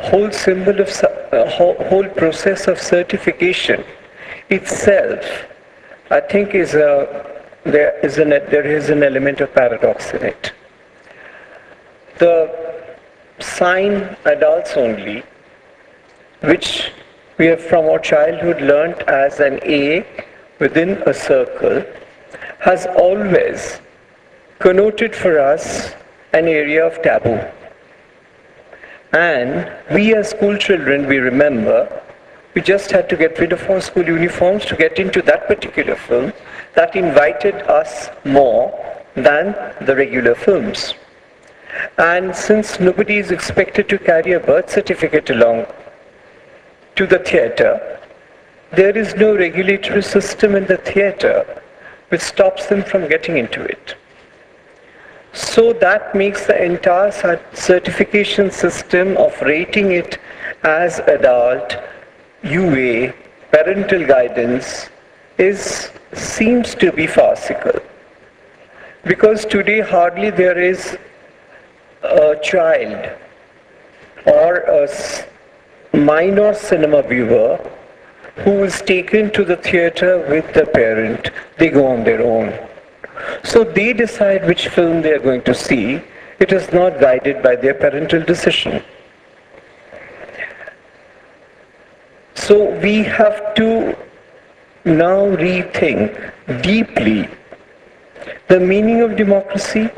whole symbol of whole process of certification itself, I think, there is an element of paradox in it. The sign adults only, which we have from our childhood learnt as an A within a circle, has always connoted for us an area of taboo. And we as school children, we remember, we just had to get rid of our school uniforms to get into that particular film that invited us more than the regular films. And since nobody is expected to carry a birth certificate along to the theatre, there is no regulatory system in the theatre which stops them from getting into it. So that makes the entire certification system of rating it as adult, UA, parental guidance, seems to be farcical. Because today hardly there is a child or a minor cinema viewer who is taken to the theatre with the parent. They go on their own. So they decide which film they are going to see. It is not guided by their parental decision. So we have to now rethink deeply the meaning of democracy.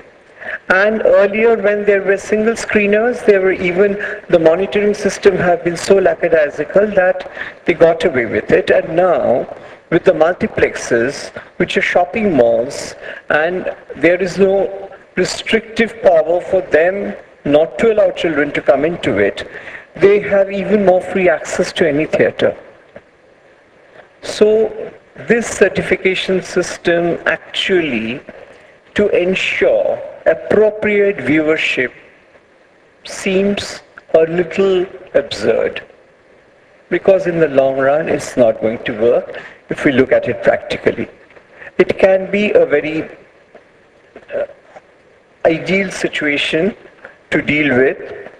And earlier, when there were single screeners, the monitoring system have been so lackadaisical that they got away with it. And now, with the multiplexes, which are shopping malls, and there is no restrictive power for them not to allow children to come into it, they have even more free access to any theatre. So this certification system actually, to ensure appropriate viewership, seems a little absurd. Because in the long run, it's not going to work if we look at it practically. It can be a very ideal situation to deal with,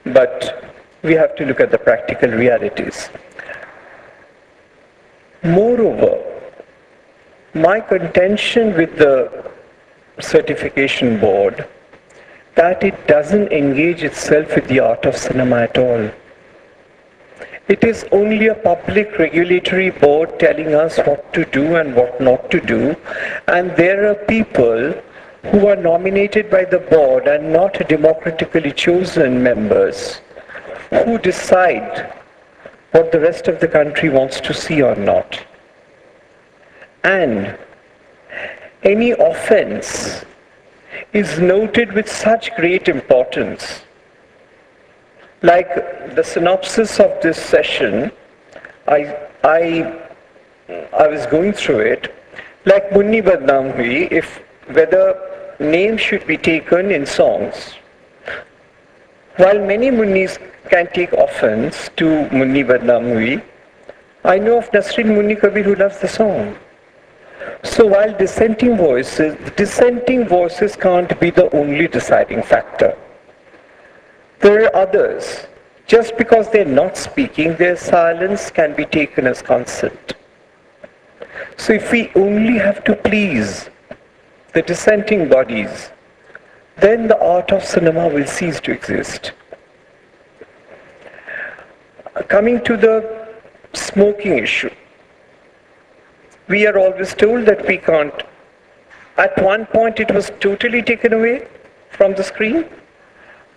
but we have to look at the practical realities. Moreover, my contention with the certification board that it doesn't engage itself with the art of cinema at all. It is only a public regulatory board telling us what to do and what not to do, and there are people who are nominated by the board and not democratically chosen members who decide what the rest of the country wants to see or not. And any offense is noted with such great importance. Like the synopsis of this session, I was going through it, like Munni Badnaam Hui, whether names should be taken in songs. While many Munnis can take offense to Munni Badnaam Hui, I know of Nasreen Munni Kabir who loves the song. So while dissenting voices can't be the only deciding factor. There are others. Just because they're not speaking, their silence can be taken as consent. So if we only have to please the dissenting bodies, then the art of cinema will cease to exist. Coming to the smoking issue. We are always told that we can't. At one point it was totally taken away from the screen,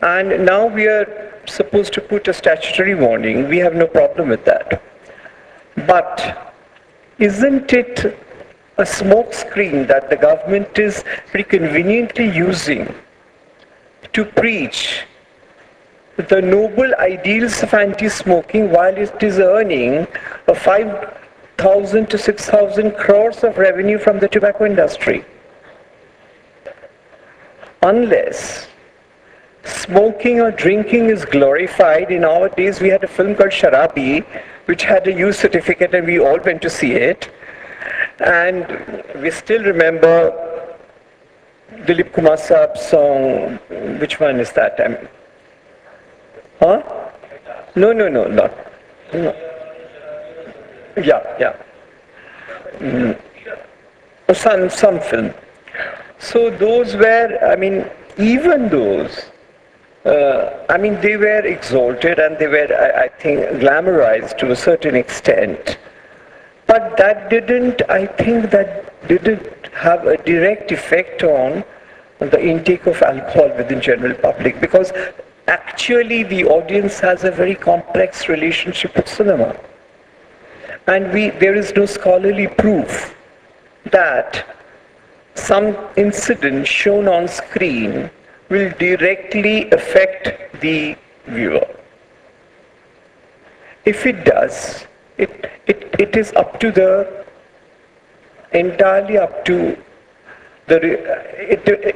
and now we are supposed to put a statutory warning. We have no problem with that. But isn't it a smoke screen that the government is very conveniently using to preach the noble ideals of anti-smoking while it is earning a 5,000 to 6,000 crores of revenue from the tobacco industry? Unless smoking or drinking is glorified. In our days, we had a film called Sharabi, which had a youth certificate, and we all went to see it. And we still remember Dilip Kumar Saab's song. Which one is that? No, no, no, not. No. Yeah, yeah. Some film. So those were, I mean, even those, I mean, they were exalted and they were, I think, glamorized to a certain extent. But that didn't, I think that didn't have a direct effect on the intake of alcohol within general public, because actually the audience has a very complex relationship with cinema. And there is no scholarly proof that some incident shown on screen will directly affect the viewer. If it does, it is up to the, entirely up to the,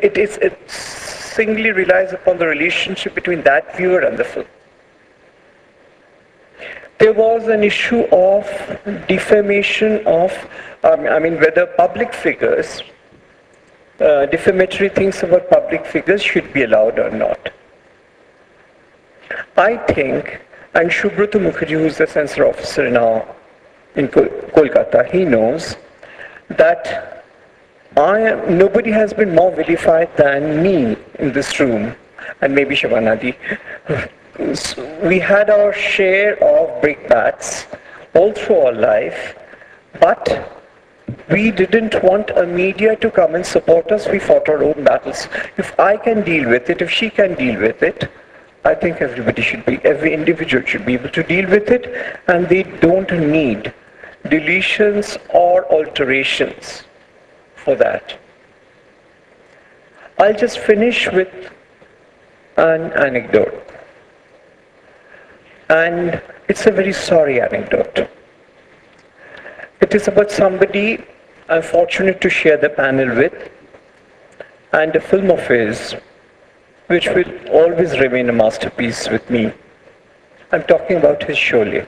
it singly relies upon the relationship between that viewer and the film. There was an issue of defamation of, I mean, whether public figures, defamatory things about public figures should be allowed or not. I think, and Subrata Mukherjee, who is the censor officer now in Kolkata, he knows that nobody has been more vilified than me in this room, and maybe Shabanadi. We had our share of brickbats all through our life, but we didn't want a media to come and support us. We fought our own battles. If I can deal with it, if she can deal with it, I think every individual should be able to deal with it, and they don't need deletions or alterations for that. I'll just finish with an anecdote. And it's a very sorry anecdote. It is about somebody I'm fortunate to share the panel with, and a film of his which will always remain a masterpiece with me. I'm talking about his Sholay,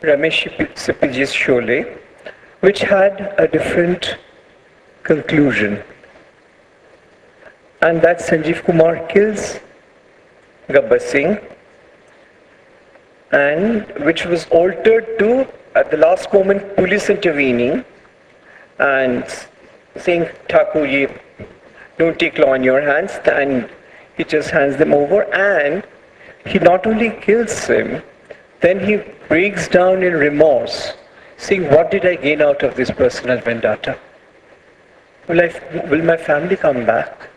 Ramesh Sippyji's Sholay, which had a different conclusion. And that Sanjeev Kumar kills Gabbar Singh, and which was altered to, at the last moment, police intervening and saying, Thakur, don't take law in your hands, and he just hands them over, and he not only kills him, then he breaks down in remorse, saying, what did I gain out of this personal vendetta? Will my family come back?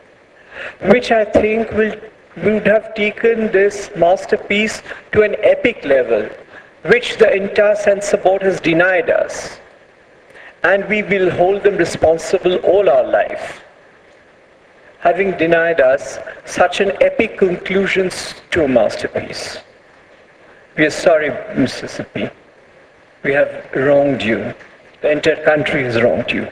Which I think would have taken this masterpiece to an epic level, which the entire censor board has denied us. And we will hold them responsible all our life, having denied us such an epic conclusion to a masterpiece. We are sorry, Mississippi. We have wronged you. The entire country has wronged you.